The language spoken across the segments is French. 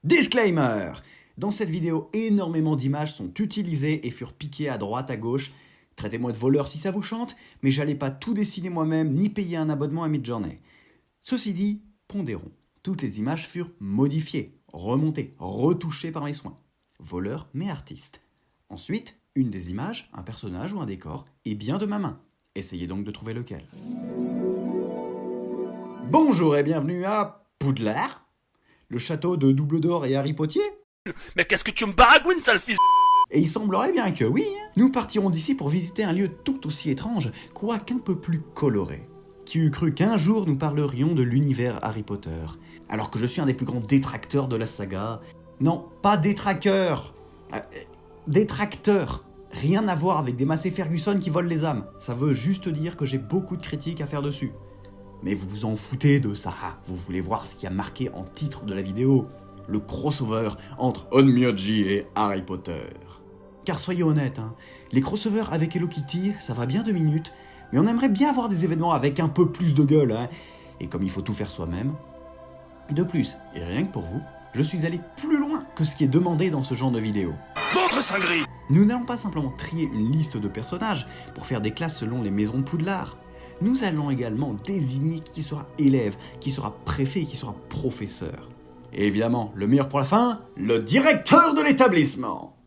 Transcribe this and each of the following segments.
Disclaimer! Dans cette vidéo, énormément d'images sont utilisées et furent piquées à droite à gauche. Traitez-moi de voleur si ça vous chante, mais j'allais pas tout dessiner moi-même ni payer un abonnement à Midjourney. Ceci dit, pondérons. Toutes les images furent modifiées, remontées, retouchées par mes soins. Voleur mais artiste. Ensuite, une des images, un personnage ou un décor, est bien de ma main. Essayez donc de trouver lequel. Bonjour et bienvenue à Poudlard, le château de Doubledore et Harry Potier. Mais qu'est-ce que tu me baragouines, sale fils? Et il semblerait bien que oui, nous partirons d'ici pour visiter un lieu tout aussi étrange, quoiqu'un peu plus coloré. Qui eût cru qu'un jour nous parlerions de l'univers Harry Potter, alors que je suis un des plus grands détracteurs de la saga. Non, pas détraqueur, détracteur. Rien à voir avec des Massey Ferguson qui volent les âmes. Ça veut juste dire que j'ai beaucoup de critiques à faire dessus. Mais vous vous en foutez de ça, vous voulez voir ce qui a marqué en titre de la vidéo. Le crossover entre Onmyoji et Harry Potter. Car soyez honnêtes, les crossovers avec Hello Kitty, ça va bien 2 minutes, mais on aimerait bien avoir des événements avec un peu plus de gueule, et comme il faut tout faire soi-même. De plus, et rien que pour vous, je suis allé plus loin que ce qui est demandé dans ce genre de vidéo. Ventre cinglé! Nous n'allons pas simplement trier une liste de personnages pour faire des classes selon les maisons de Poudlard. Nous allons également désigner qui sera élève, qui sera préfet, qui sera professeur. Et évidemment, le meilleur pour la fin, le directeur de l'établissement.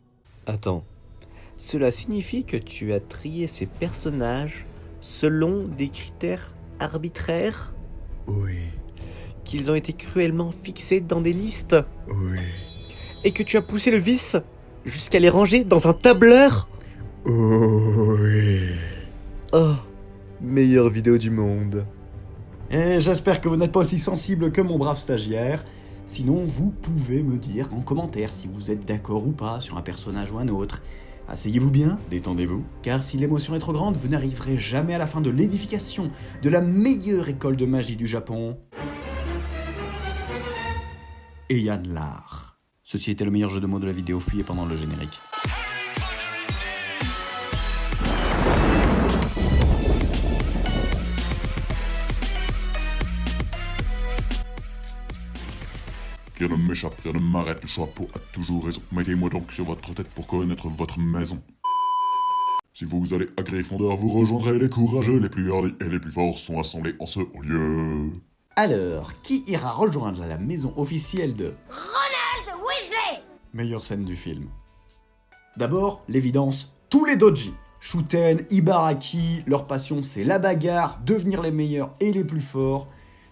Attends, cela signifie que tu as trié ces personnages selon des critères arbitraires? Oui, Qu'ils ont été cruellement fixés dans des listes? oui, Et que tu as poussé le vice jusqu'à les ranger dans un tableur? oui. Oh, meilleure vidéo du monde. Et j'espère que vous n'êtes pas aussi sensible que mon brave stagiaire. Sinon, vous pouvez me dire en commentaire si vous êtes d'accord ou pas sur un personnage ou un autre. Asseyez-vous bien, détendez-vous, car si l'émotion est trop grande, vous n'arriverez jamais à la fin de l'édification de la meilleure école de magie du Japon. Eyan l'art. Ceci était le meilleur jeu de mots de la vidéo, fuyez pendant le générique. Rien ne m'échappe, rien ne m'arrête, le chapeau a toujours raison. Mettez-moi donc sur votre tête pour connaître votre maison. Si vous allez à Gryffondor, vous rejoindrez les courageux, les plus hardis et les plus forts sont assemblés en ce haut lieu. Alors, qui ira rejoindre la maison officielle de Ronald Weasley! meilleure scène du film? D'abord, l'évidence, tous les doji. Shuten, Ibaraki, leur passion c'est la bagarre, devenir les meilleurs et les plus forts.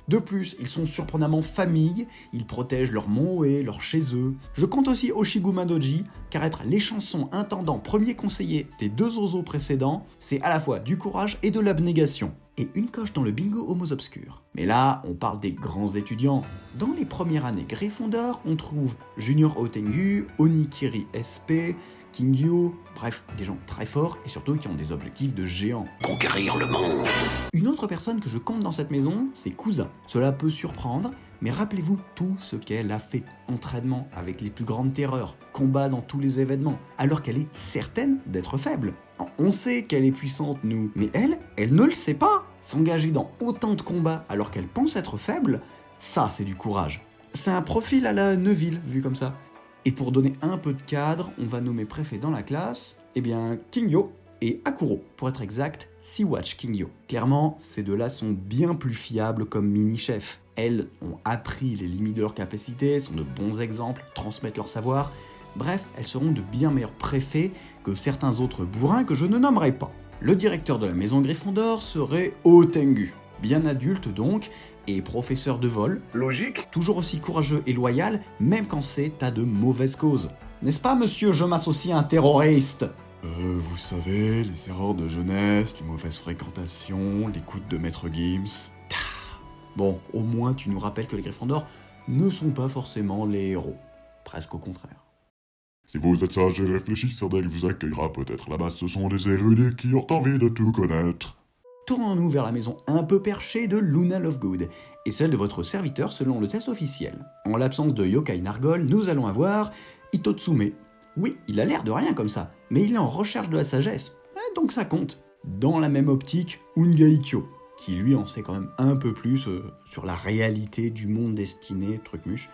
De plus, ils sont surprenamment famille, ils protègent leur Moe, leur chez eux. Je compte aussi Oshiguma Doji, car être l'échanson intendant premier conseiller des 2 oiseaux précédents, c'est à la fois du courage et de l'abnégation. Et une coche dans le bingo Homos Obscurs. Mais là, on parle des grands étudiants. Dans les premières années Gryffondor, on trouve Junior Otengu, Onikiri SP, Kingyo, bref, des gens très forts et surtout qui ont des objectifs de géants. Conquérir le monde. Une autre personne que je compte dans cette maison, c'est Kusa. Cela peut surprendre, mais rappelez-vous tout ce qu'elle a fait. Entraînement avec les plus grandes terreurs, combat dans tous les événements, alors qu'elle est certaine d'être faible. On sait qu'elle est puissante, nous, mais elle ne le sait pas. S'engager dans autant de combats alors qu'elle pense être faible, ça c'est du courage. C'est un profil à la Neville, vu comme ça. Et pour donner un peu de cadre, on va nommer préfet dans la classe, Kingyo et Akuro, pour être exact, Sea-Watch Kingyo. Clairement, ces deux-là sont bien plus fiables comme mini-chefs. Elles ont appris les limites de leur capacité, sont de bons exemples, transmettent leur savoir. Bref, elles seront de bien meilleurs préfets que certains autres bourrins que je ne nommerai pas. Le directeur de la maison Gryffondor serait Otengu, bien adulte donc, et professeur de vol. Logique? Toujours aussi courageux et loyal, même quand c'est à de mauvaises causes. N'est-ce pas, monsieur, je m'associe à un terroriste? Vous savez, les erreurs de jeunesse, les mauvaises fréquentations, l'écoute de Maître Gims. Bon, au moins tu nous rappelles que les Gryffondors ne sont pas forcément les héros. Presque au contraire. Si vous êtes sage et réfléchi, Sardaigne vous accueillera peut-être là-bas, ce sont des érudits qui ont envie de tout connaître. Tournons-nous vers la maison un peu perchée de Luna Lovegood, et celle de votre serviteur selon le test officiel. En l'absence de Yokai Nargol, nous allons avoir Itotsume. Oui, il a l'air de rien comme ça, mais il est en recherche de la sagesse, donc ça compte. Dans la même optique, Ungaikyo, qui lui en sait quand même un peu plus sur la réalité du monde destiné, truc muche.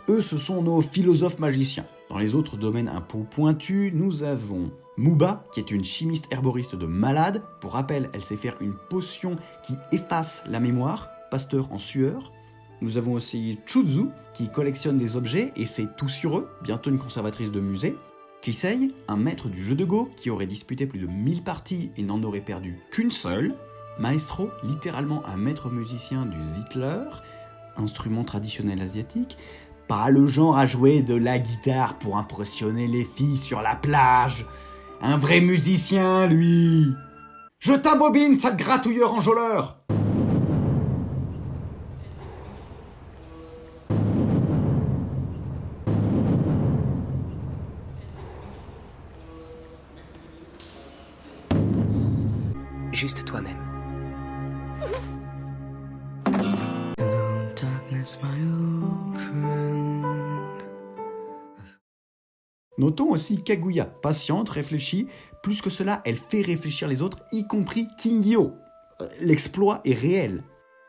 Eux, ce sont nos philosophes magiciens. Dans les autres domaines un peu pointus, nous avons Muba, qui est une chimiste herboriste de malade. Pour rappel, elle sait faire une potion qui efface la mémoire, pasteur en sueur. Nous avons aussi Chuzu, qui collectionne des objets et c'est tout sur eux, bientôt une conservatrice de musée. Kisei, un maître du jeu de Go, qui aurait disputé plus de 1000 parties et n'en aurait perdu qu'une seule. Maestro, littéralement un maître musicien du zither, instrument traditionnel asiatique. Pas le genre à jouer de la guitare pour impressionner les filles sur la plage. Un vrai musicien, lui. Je t'abobine, sale gratouilleur enjôleur. Juste toi-même. Notons aussi Kaguya, patiente, réfléchie. Plus que cela, elle fait réfléchir les autres, y compris Kingyo. L'exploit est réel.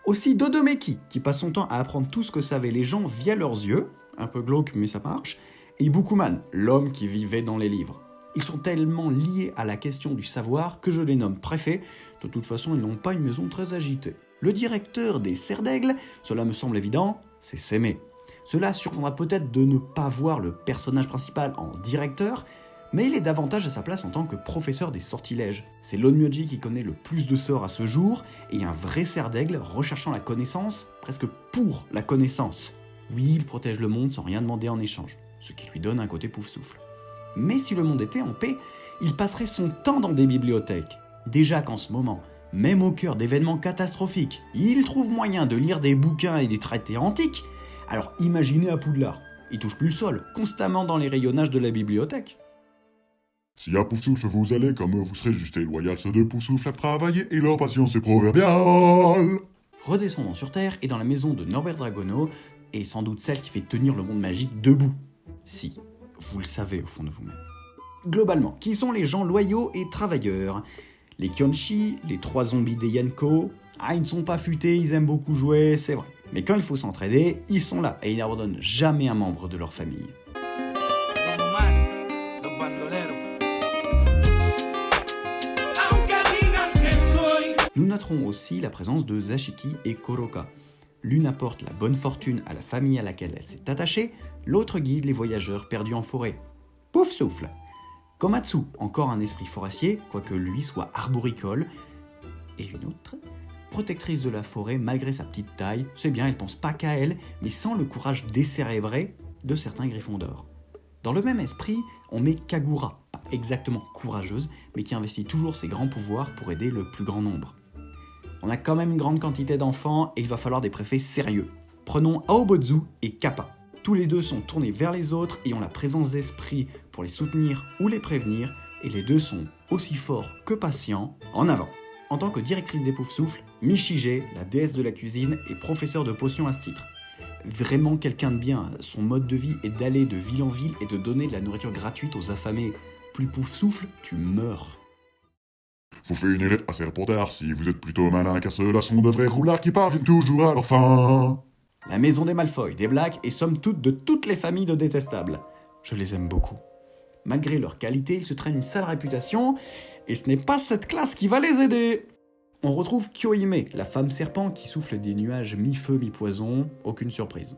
Aussi Dodomeki, qui passe son temps à apprendre tout ce que savaient les gens via leurs yeux. Un peu glauque, mais ça marche. Et Bukuman, l'homme qui vivait dans les livres. Ils sont tellement liés à la question du savoir que je les nomme préfets. De toute façon, ils n'ont pas une maison très agitée. Le directeur des Serres d'Aigle, cela me semble évident, c'est Seme. Cela surprendra peut-être de ne pas voir le personnage principal en directeur, mais il est davantage à sa place en tant que professeur des sortilèges. C'est l'Onmyoji qui connaît le plus de sorts à ce jour, et un vrai Serre d'Aigle recherchant la connaissance, presque pour la connaissance. Oui, il protège le monde sans rien demander en échange, ce qui lui donne un côté pouf-souffle. Mais si le monde était en paix, il passerait son temps dans des bibliothèques. Déjà qu'en ce moment, même au cœur d'événements catastrophiques, il trouve moyen de lire des bouquins et des traités antiques, alors imaginez à Poudlard, il touche plus le sol, constamment dans les rayonnages de la bibliothèque. Si à Poufsouffle vous allez comme vous serez juste et loyal, ceux de Poufsouffle à travailler et leur patience est proverbiale. Redescendons sur Terre et dans la maison de Norbert Dragono, et sans doute celle qui fait tenir le monde magique debout. Si, vous le savez au fond de vous-même. Globalement, qui sont les gens loyaux et travailleurs? Les Kyonshi, les 3 zombies des Yenko. Ah, ils ne sont pas futés, ils aiment beaucoup jouer, c'est vrai. Mais quand il faut s'entraider, ils sont là et ils n'abandonnent jamais un membre de leur famille. Nous noterons aussi la présence de Zashiki et Koroka. L'une apporte la bonne fortune à la famille à laquelle elle s'est attachée, l'autre guide les voyageurs perdus en forêt. Pouf souffle. Komatsu, encore un esprit forestier, quoique lui soit arboricole. Et une autre, protectrice de la forêt malgré sa petite taille, c'est bien, elle pense pas qu'à elle, mais sans le courage décérébré de certains Gryffondors. Dans le même esprit, on met Kagura, pas exactement courageuse, mais qui investit toujours ses grands pouvoirs pour aider le plus grand nombre. On a quand même une grande quantité d'enfants et il va falloir des préfets sérieux. Prenons Aobotsu et Kappa. Tous les deux sont tournés vers les autres et ont la présence d'esprit pour les soutenir ou les prévenir, et les deux sont aussi forts que patients. En avant. En tant que directrice des Poufsouffles, Michige, la déesse de la cuisine, est professeure de potions à ce titre. Vraiment quelqu'un de bien, son mode de vie est d'aller de ville en ville et de donner de la nourriture gratuite aux affamés. Plus Poufsouffle, tu meurs. Vous faites une lettre à Serpentard si vous êtes plutôt malin, car ceux-là sont de vrais roulards qui parviennent toujours à leur fin. La maison des Malfoy, des Blacks et somme toute de toutes les familles de détestables. Je les aime beaucoup. Malgré leur qualité, ils se traînent une sale réputation, et ce n'est pas cette classe qui va les aider. On retrouve Kyohime, la femme serpent qui souffle des nuages mi-feu, mi-poison, aucune surprise.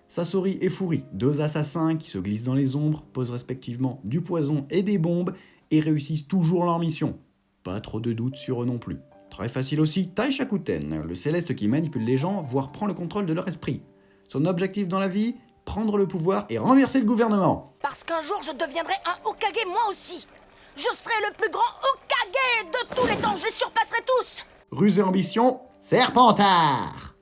Sasori et Furi, 2 assassins qui se glissent dans les ombres, posent respectivement du poison et des bombes, et réussissent toujours leur mission. Pas trop de doutes sur eux non plus. Très facile aussi, Tai Shakuten, le céleste qui manipule les gens, voire prend le contrôle de leur esprit. Son objectif dans la vie, prendre le pouvoir et renverser le gouvernement. Parce qu'un jour je deviendrai un Hokage moi aussi. Je serai le plus grand Hokage de tous les temps, je les surpasserai tous. Ruse et ambition, Serpentard.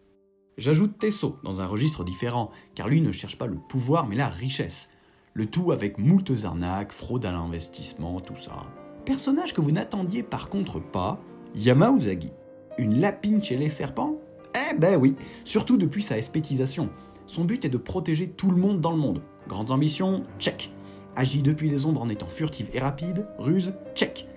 J'ajoute Tesso dans un registre différent, car lui ne cherche pas le pouvoir mais la richesse. Le tout avec moultes arnaques, fraude à l'investissement, tout ça. Personnage que vous n'attendiez par contre pas, Yama Uzagi. Une lapine chez les serpents? Eh ben oui, surtout depuis sa espétisation. Son but est de protéger tout le monde dans le monde. Grandes ambitions, check. Agit depuis les ombres en étant furtive et rapide, ruse, check.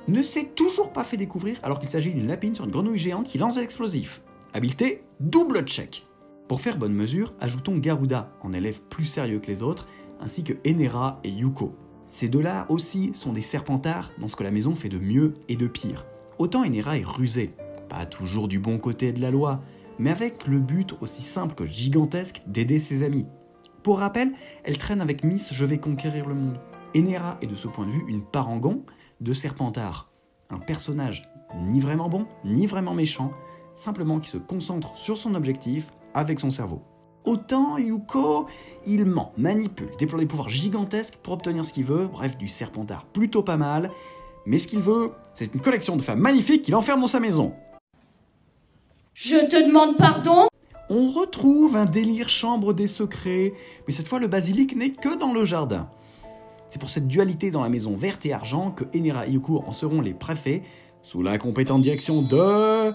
Ne s'est toujours pas fait découvrir alors qu'il s'agit d'une lapine sur une grenouille géante qui lance des explosifs. Habileté, double check. Pour faire bonne mesure, ajoutons Garuda, en élève plus sérieux que les autres, ainsi que Enera et Yuko. Ces deux-là aussi sont des serpentards dans ce que la maison fait de mieux et de pire. Autant Enera est rusée, pas toujours du bon côté de la loi, mais avec le but aussi simple que gigantesque d'aider ses amis. Pour rappel, elle traîne avec Miss Je vais conquérir le monde. Enera est de ce point de vue une parangon de Serpentard, un personnage ni vraiment bon, ni vraiment méchant, simplement qui se concentre sur son objectif avec son cerveau. Autant Yuko, il ment, manipule, déploie des pouvoirs gigantesques pour obtenir ce qu'il veut, bref, du Serpentard plutôt pas mal, mais ce qu'il veut, c'est une collection de femmes magnifiques qu'il enferme dans sa maison. Je te demande pardon? On retrouve un délire chambre des secrets, mais cette fois le basilic n'est que dans le jardin. C'est pour cette dualité dans la maison verte et argent que Enera et Yuko en seront les préfets, sous la compétente direction de...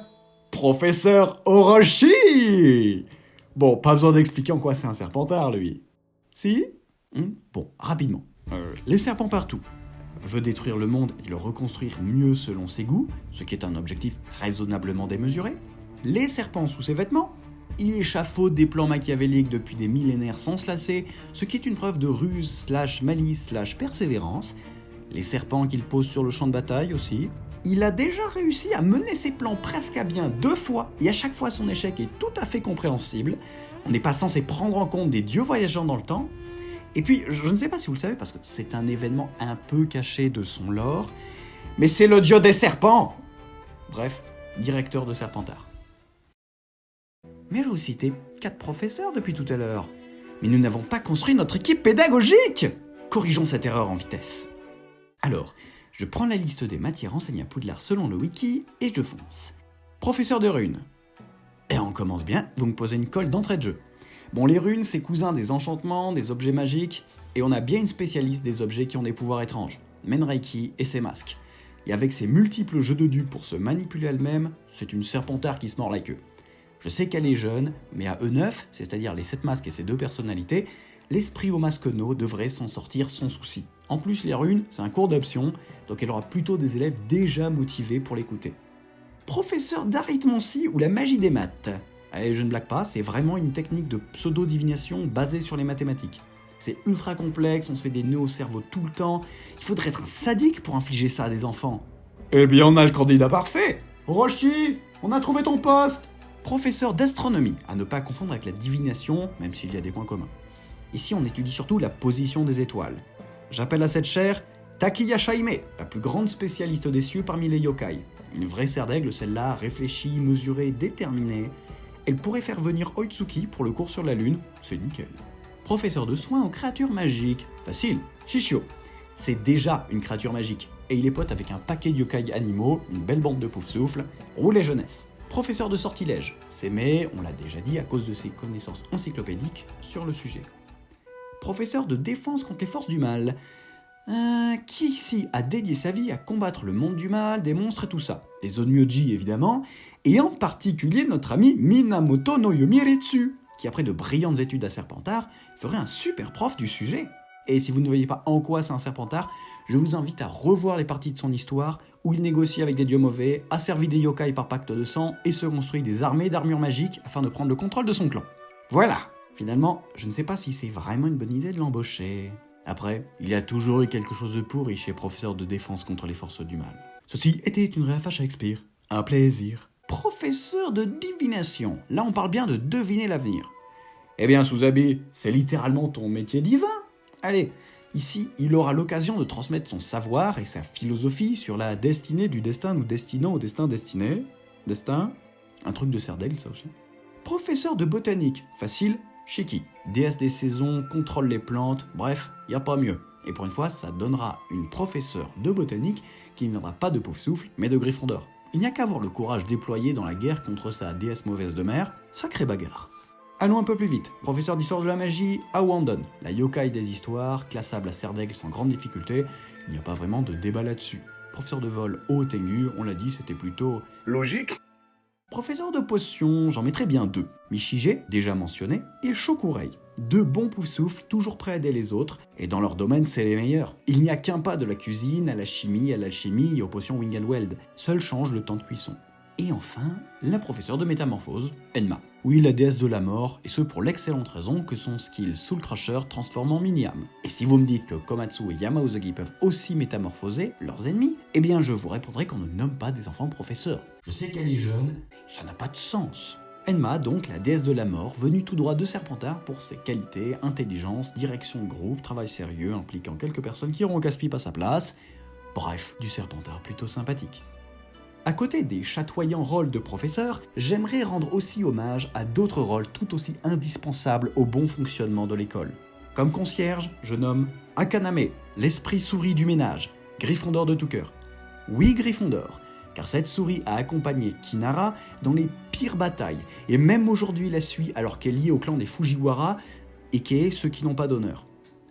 Professeur Orochi! Bon, pas besoin d'expliquer en quoi c'est un serpentard, lui. Si? Bon, rapidement. Les serpents partout. Veut détruire le monde et le reconstruire mieux selon ses goûts, ce qui est un objectif raisonnablement démesuré. Les serpents sous ses vêtements. Il échafaude des plans machiavéliques depuis des millénaires sans se lasser, ce qui est une preuve de ruse / malice / persévérance. Les serpents qu'il pose sur le champ de bataille aussi. Il a déjà réussi à mener ses plans presque à bien 2 fois, et à chaque fois son échec est tout à fait compréhensible. On n'est pas censé prendre en compte des dieux voyageant dans le temps. Et puis, je ne sais pas si vous le savez, parce que c'est un événement un peu caché de son lore, mais c'est le dieu des serpents! Bref, directeur de Serpentard. Mais je vous citais 4 professeurs depuis tout à l'heure. Mais nous n'avons pas construit notre équipe pédagogique! Corrigeons cette erreur en vitesse. Alors, je prends la liste des matières enseignées à Poudlard selon le wiki et je fonce. Professeur de runes. Et on commence bien, vous me posez une colle d'entrée de jeu. Bon, les runes, c'est cousin des enchantements, des objets magiques, et on a bien une spécialiste des objets qui ont des pouvoirs étranges, Menreiki et ses masques. Et avec ses multiples jeux de dupes pour se manipuler elle-même, c'est une serpentard qui se mord la queue. Je sais qu'elle est jeune, mais à E9, c'est-à-dire les 7 masques et ses 2 personnalités, l'esprit au masquenot devrait s'en sortir sans souci. En plus, les runes, c'est un cours d'option, donc elle aura plutôt des élèves déjà motivés pour l'écouter. Professeur d'arithmancie ou la magie des maths. Allez, je ne blague pas, c'est vraiment une technique de pseudo-divination basée sur les mathématiques. C'est ultra complexe, on se fait des nœuds au cerveau tout le temps, il faudrait être un sadique pour infliger ça à des enfants. Eh bien, on a le candidat parfait! Orochi, on a trouvé ton poste! Professeur d'astronomie, à ne pas confondre avec la divination, même s'il y a des points communs. Ici, on étudie surtout la position des étoiles. J'appelle à cette chaire Takiya Shaime, la plus grande spécialiste des cieux parmi les yokai. Une vraie serre d'aigle, celle-là, réfléchie, mesurée, déterminée. Elle pourrait faire venir Oitsuki pour le cours sur la lune, c'est nickel. Professeur de soins aux créatures magiques, facile, Shishio. C'est déjà une créature magique, et il est pote avec un paquet de yokai animaux, une belle bande de pouf-souffle, roulez jeunesse. Professeur de sortilège, c'est mais, on l'a déjà dit à cause de ses connaissances encyclopédiques sur le sujet. Professeur de défense contre les forces du mal. Qui ici a dédié sa vie à combattre le monde du mal, des monstres et tout ça? Les Onmyoji évidemment, et en particulier notre ami Minamoto no Yomiritsu, qui après de brillantes études à Serpentard, ferait un super prof du sujet. Et si vous ne voyez pas en quoi c'est un Serpentard, je vous invite à revoir les parties de son histoire, où il négocie avec des dieux mauvais, asservit des yokai par pacte de sang, et se construit des armées d'armures magiques afin de prendre le contrôle de son clan. Voilà! Finalement, je ne sais pas si c'est vraiment une bonne idée de l'embaucher. Après, il y a toujours eu quelque chose de pourri chez professeur de défense contre les forces du mal. Ceci était une réaf à Shakespeare. Un plaisir. Professeur de divination. Là, on parle bien de deviner l'avenir. Eh bien, Suzabi, c'est littéralement ton métier divin. Allez, ici, il aura l'occasion de transmettre son savoir et sa philosophie sur la destinée du destin ou destinant au destin destiné. Destin? Un truc de serre d'aigle, ça aussi. Professeur de botanique. Facile. Shiki, déesse des saisons, contrôle les plantes, bref, y a pas mieux. Et pour une fois, ça donnera une professeure de botanique qui ne viendra pas de Poufsouffle, mais de Gryffondor. Il n'y a qu'à voir le courage déployé dans la guerre contre sa déesse mauvaise de mer, sacrée bagarre. Allons un peu plus vite. Professeur d'histoire de la magie, Awandon, la yokai des histoires, classable à serre d'aigle sans grande difficulté, il n'y a pas vraiment de débat là-dessus. Professeur de vol haut aigu, on l'a dit, c'était plutôt... Logique. Professeur de potions, j'en mettrais bien 2. Michige, déjà mentionné, et Shokurei. 2 bons poufsouffles, toujours prêts à aider les autres, et dans leur domaine, c'est les meilleurs. Il n'y a qu'un pas de la cuisine à la chimie, à l'alchimie et aux potions Wing & Weld. Seul change le temps de cuisson. Et enfin, la professeure de métamorphose, Enma. Oui, la déesse de la mort, et ce pour l'excellente raison que son skill Soul Crusher transforme en mini-âme. Et si vous me dites que Komatsu et Yamaozugi peuvent aussi métamorphoser leurs ennemis, eh bien je vous répondrai qu'on ne nomme pas des enfants professeurs. Je sais qu'elle est jeune, ça n'a pas de sens. Enma, donc la déesse de la mort, venue tout droit de Serpentard pour ses qualités, intelligence, direction de groupe, travail sérieux impliquant quelques personnes qui auront casse-pipe à sa place, bref, du Serpentard plutôt sympathique. À côté des chatoyants rôles de professeur, j'aimerais rendre aussi hommage à d'autres rôles tout aussi indispensables au bon fonctionnement de l'école. Comme concierge, je nomme Akaname, l'esprit souris du ménage, Gryffondor de tout cœur. Oui, Gryffondor, car cette souris a accompagné Kinara dans les pires batailles, et même aujourd'hui la suit alors qu'elle est liée au clan des Fujiwara, et qu'est ceux qui n'ont pas d'honneur.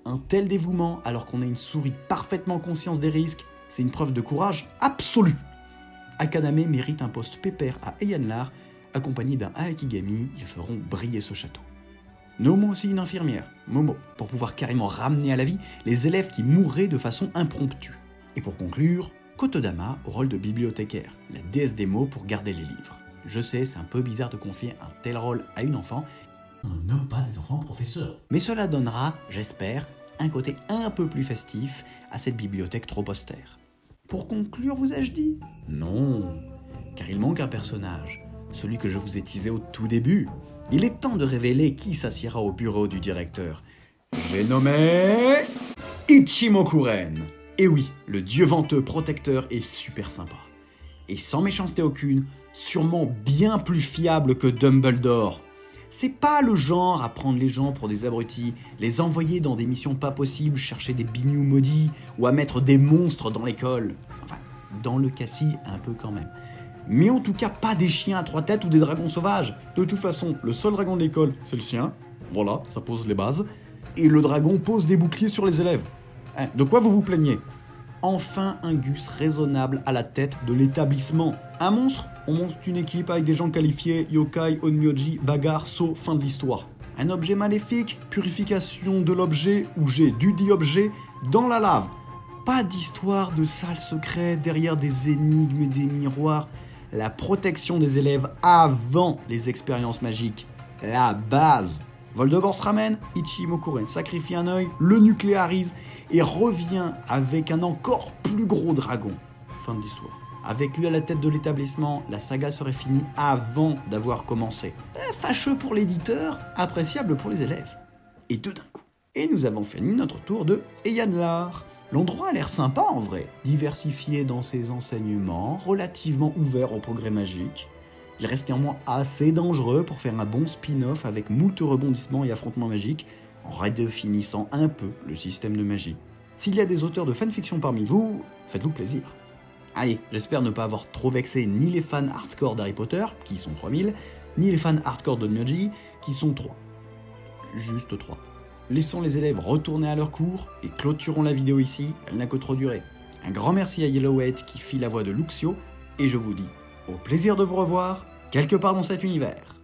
Un tel dévouement alors qu'on a une souris parfaitement consciente des risques, c'est une preuve de courage absolue. Akaname mérite un poste pépère à Eyanlar, accompagné d'un Aekigami, ils feront briller ce château. Nommons aussi une infirmière, Momo, pour pouvoir carrément ramener à la vie les élèves qui mourraient de façon impromptue. Et pour conclure, Kotodama au rôle de bibliothécaire, la déesse des mots pour garder les livres. Je sais, c'est un peu bizarre de confier un tel rôle à une enfant, on ne nomme pas des enfants professeurs. Mais cela donnera, j'espère, un côté un peu plus festif à cette bibliothèque trop austère. Pour conclure, vous ai-je dit ? Non, car il manque un personnage, celui que je vous ai teasé au tout début. Il est temps de révéler qui s'assiera au bureau du directeur. J'ai nommé Ichimokuren. Et oui, le dieu venteux protecteur est super sympa. Et sans méchanceté aucune, sûrement bien plus fiable que Dumbledore. C'est pas le genre à prendre les gens pour des abrutis, les envoyer dans des missions pas possibles, chercher des bignous maudits, ou à mettre des monstres dans l'école. Enfin, dans le cassis, un peu quand même. Mais en tout cas, pas des chiens à 3 têtes ou des dragons sauvages. De toute façon, le seul dragon de l'école, c'est le sien. Voilà, ça pose les bases. Et le dragon pose des boucliers sur les élèves. De quoi vous vous plaignez ? Enfin un Gus raisonnable à la tête de l'établissement. Un monstre ? On monte une équipe avec des gens qualifiés, yokai, onmyoji, bagarre, saut, fin de l'histoire. Un objet maléfique ? Purification de l'objet ou jet du dit objet dans la lave. Pas d'histoire de salles secrètes derrière des énigmes et des miroirs. La protection des élèves avant les expériences magiques. La base. Voldemort se ramène, Ichimokuren sacrifie un œil, le nucléarise et revient avec un encore plus gros dragon. Fin de l'histoire. Avec lui à la tête de l'établissement, la saga serait finie avant d'avoir commencé. Fâcheux pour l'éditeur, appréciable pour les élèves. Et tout d'un coup. Et nous avons fini notre tour de Eyanlar. L'endroit a l'air sympa en vrai, diversifié dans ses enseignements, relativement ouvert au progrès magique. Il reste néanmoins assez dangereux pour faire un bon spin-off avec moult rebondissements et affrontements magiques, en redéfinissant un peu le système de magie. S'il y a des auteurs de fanfiction parmi vous, faites-vous plaisir. Allez, j'espère ne pas avoir trop vexé ni les fans hardcore d'Harry Potter, qui sont 3000, ni les fans hardcore de Onmyoji, qui sont 3. Juste 3. Laissons les élèves retourner à leur cours et clôturons la vidéo ici, elle n'a que trop duré. Un grand merci à Yellowhead qui fit la voix de Luxio, et je vous dis au plaisir de vous revoir quelque part dans cet univers.